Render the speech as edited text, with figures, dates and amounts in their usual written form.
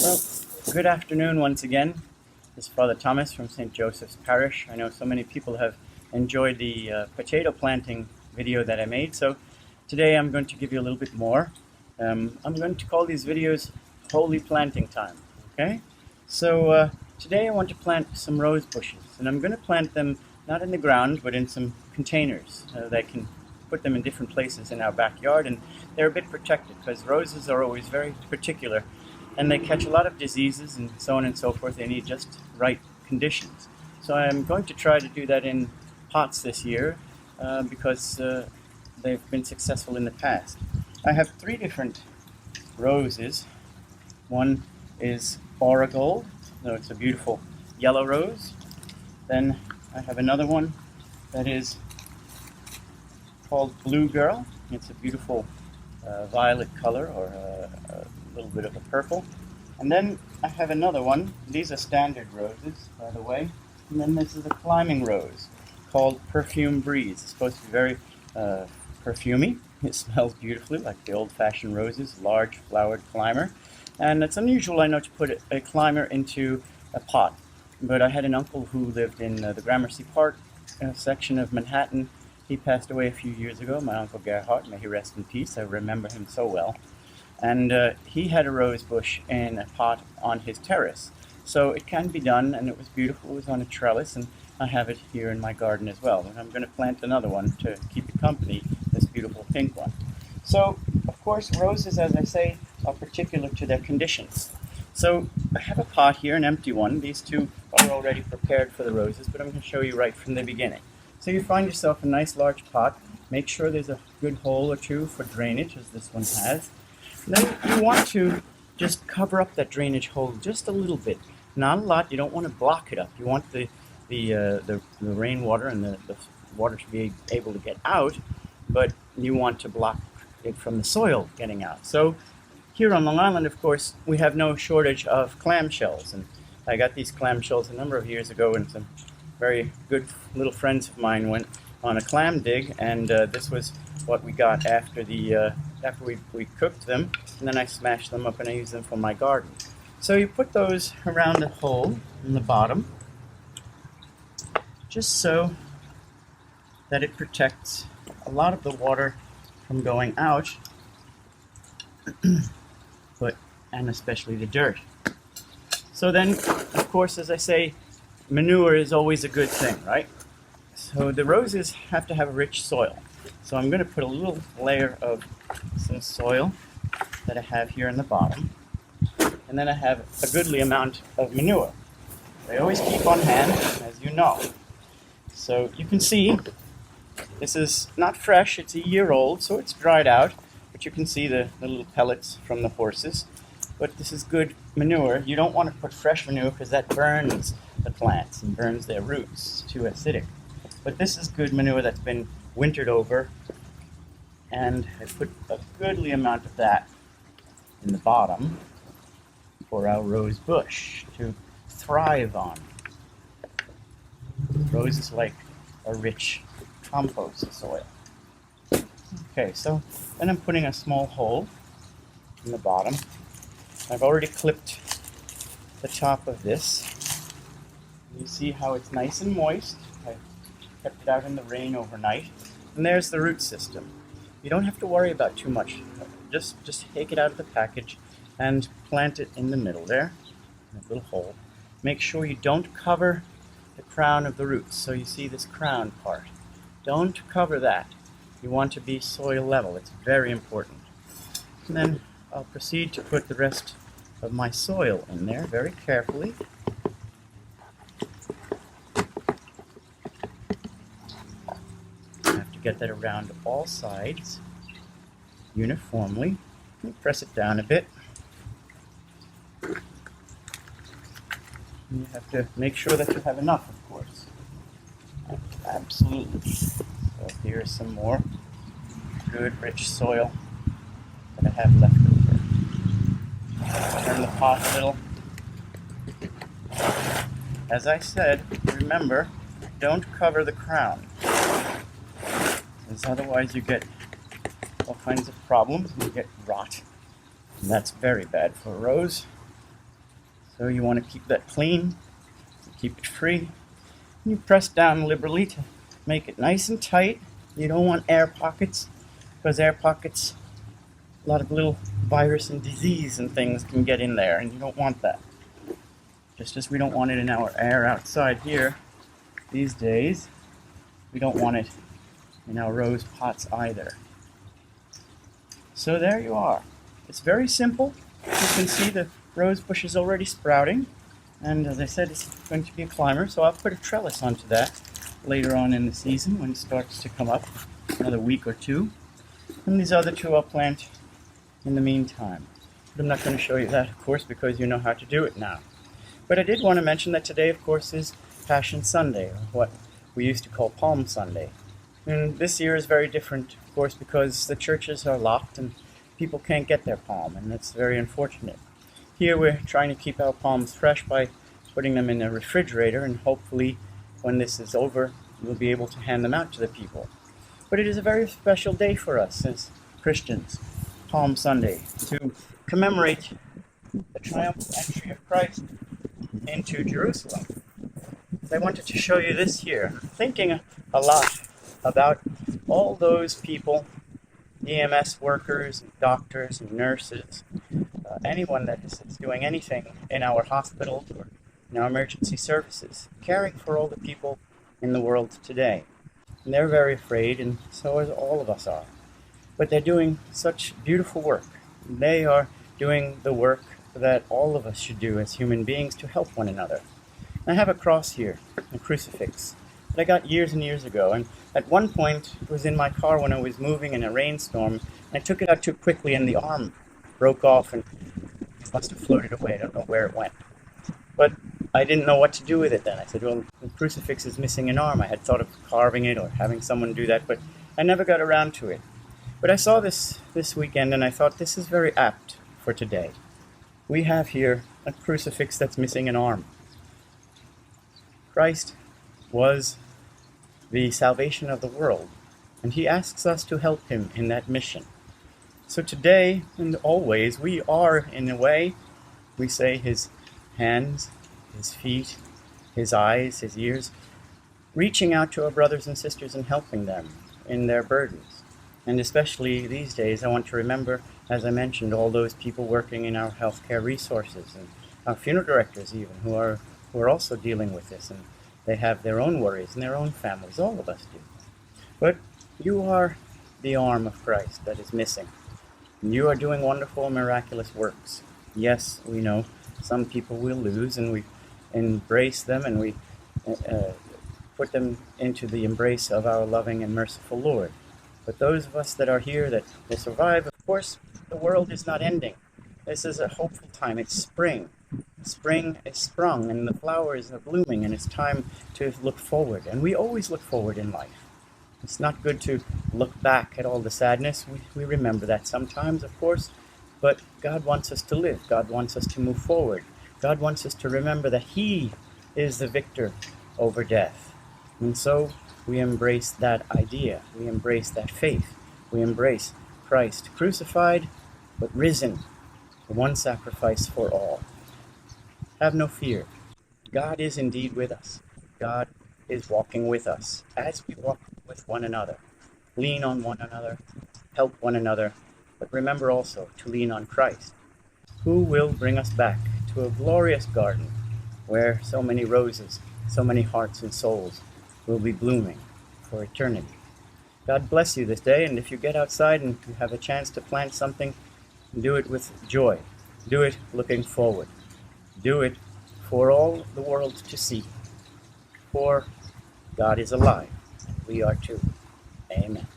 Well, good afternoon once again. This is Father Thomas from St. Joseph's Parish. I know so many people have enjoyed the potato planting video that I made, so today I'm going to give you a little bit more. I'm going to call these videos Holy Planting Time, okay? So today I want to plant some rose bushes, and I'm going to plant them not in the ground, but in some containers that can put them in different places in our backyard, and they're a bit protected because roses are always very particular and they catch a lot of diseases and so on and so forth. They need just right conditions. So I'm going to try to do that in pots this year because they've been successful in the past. I have three different roses. One is Gold, so it's a beautiful yellow rose. Then I have another one that is called Blue Girl. It's a beautiful violet color, or a little bit of a purple. And then I have another one. These are standard roses, by the way. And then this is a climbing rose called Perfume Breeze. It's supposed to be very perfumey. It smells beautifully like the old-fashioned roses, large flowered climber. And it's unusual, I know, to put a climber into a pot. But I had an uncle who lived in the Gramercy Park section of Manhattan. He passed away a few years ago, my Uncle Gerhard, may he rest in peace. I remember him so well. And he had a rose bush in a pot on his terrace. So it can be done, and it was beautiful. It was on a trellis, and I have it here in my garden as well. And I'm going to plant another one to keep it company, this beautiful pink one. So, of course, roses, as I say, are particular to their conditions. So I have a pot here, an empty one. These two are already prepared for the roses, but I'm going to show you right from the beginning. So you find yourself a nice large pot. Make sure there's a good hole or two for drainage, as this one has. And then you want to just cover up that drainage hole just a little bit. Not a lot. You don't want to block it up. You want the rainwater and the water to be able to get out, but you want to block it from the soil getting out. So here on Long Island, of course, we have no shortage of clamshells. And I got these clamshells a number of years ago, and some very good little friends of mine went on a clam dig, and this was what we got after we cooked them, and then I smashed them up and I used them for my garden. So you put those around the hole in the bottom, just so that it protects a lot of the water from going out, and especially the dirt. So then, of course, as I say, manure is always a good thing, right? So the roses have to have a rich soil. So I'm going to put a little layer of some soil that I have here in the bottom. And then I have a goodly amount of manure. I always keep on hand, as you know. So you can see this is not fresh, it's a year old, so it's dried out. But you can see the little pellets from the horses. But this is good manure. You don't want to put fresh manure because that burns the plants and burns their roots. It's too acidic. But this is good manure that's been wintered over, and I put a goodly amount of that in the bottom for our rose bush to thrive on. Roses like a rich compost soil. Okay, so then I'm putting a small hole in the bottom. I've already clipped the top of this. You see how it's nice and moist. I kept it out in the rain overnight. And there's the root system. You don't have to worry about too much. Just take it out of the package and plant it in the middle there, in a little hole. Make sure you don't cover the crown of the roots. So you see this crown part. Don't cover that. You want to be soil level. It's very important. And then I'll proceed to put the rest of my soil in there very carefully. I have to get that around all sides uniformly. And press it down a bit. And you have to make sure that you have enough, of course. Absolutely. So here's some more good, rich soil that I have left over. Turn the pot a little. As I said, remember, don't cover the crown, because otherwise you get all kinds of problems. You get rot, and that's very bad for a rose. So you want to keep that clean, keep it free. And you press down liberally to make it nice and tight. You don't want air pockets, because air pockets, a lot of little virus and disease and things can get in there, and you don't want that. Just as we don't want it in our air outside here these days, we don't want it in our rose pots either. So there you are. It's very simple. You can see the rose bush is already sprouting, and as I said, it's going to be a climber, so I'll put a trellis onto that later on in the season when it starts to come up, another week or two. And these other two I'll plant in the meantime. But I'm not going to show you that, of course, because you know how to do it now. But I did want to mention that today, of course, is Passion Sunday, or what we used to call Palm Sunday. And this year is very different, of course, because the churches are locked and people can't get their palm, and that's very unfortunate. Here we're trying to keep our palms fresh by putting them in a refrigerator, and hopefully when this is over, we'll be able to hand them out to the people. But it is a very special day for us as Christians, Palm Sunday, to commemorate the triumphal entry of Christ into Jerusalem. I wanted to show you this here. I'm thinking a lot about all those people, EMS workers, and doctors, and nurses, anyone that is doing anything in our hospitals or in our emergency services, caring for all the people in the world today. And they're very afraid, and so as all of us are. But they're doing such beautiful work. They are doing the work that all of us should do as human beings to help one another. I have a cross here, a crucifix, that I got years and years ago, and at one point it was in my car when I was moving in a rainstorm, and I took it out too quickly and the arm broke off and it must have floated away. I don't know where it went. But I didn't know what to do with it then. I said, well, the crucifix is missing an arm. I had thought of carving it or having someone do that, but I never got around to it. But I saw this weekend and I thought this is very apt for today. We have here a crucifix that's missing an arm. Christ was the salvation of the world, and he asks us to help him in that mission. So today and always, we are, in a way, we say his hands, his feet, his eyes, his ears, reaching out to our brothers and sisters and helping them in their burdens. And especially these days, I want to remember, as I mentioned, all those people working in our healthcare resources and our funeral directors even, who are also dealing with this, and they have their own worries and their own families. All of us do. But you are the arm of Christ that is missing. And you are doing wonderful, miraculous works. Yes, we know some people will lose, and we embrace them, and we put them into the embrace of our loving and merciful Lord. But those of us that are here that will survive, of course, the world is not ending. This is a hopeful time. It's spring. Spring is sprung, and the flowers are blooming, and it's time to look forward. And we always look forward in life. It's not good to look back at all the sadness. We remember that sometimes, of course, but God wants us to live. God wants us to move forward. God wants us to remember that he is the victor over death. And so we embrace that idea. We embrace that faith. We embrace Christ crucified, but risen, the one sacrifice for all. Have no fear. God is indeed with us. God is walking with us as we walk with one another. Lean on one another, help one another, but remember also to lean on Christ, who will bring us back to a glorious garden where so many roses, so many hearts and souls will be blooming for eternity. God bless you this day, and if you get outside and you have a chance to plant something, do it with joy. Do it looking forward. Do it for all the world to see. For God is alive. We are too. Amen.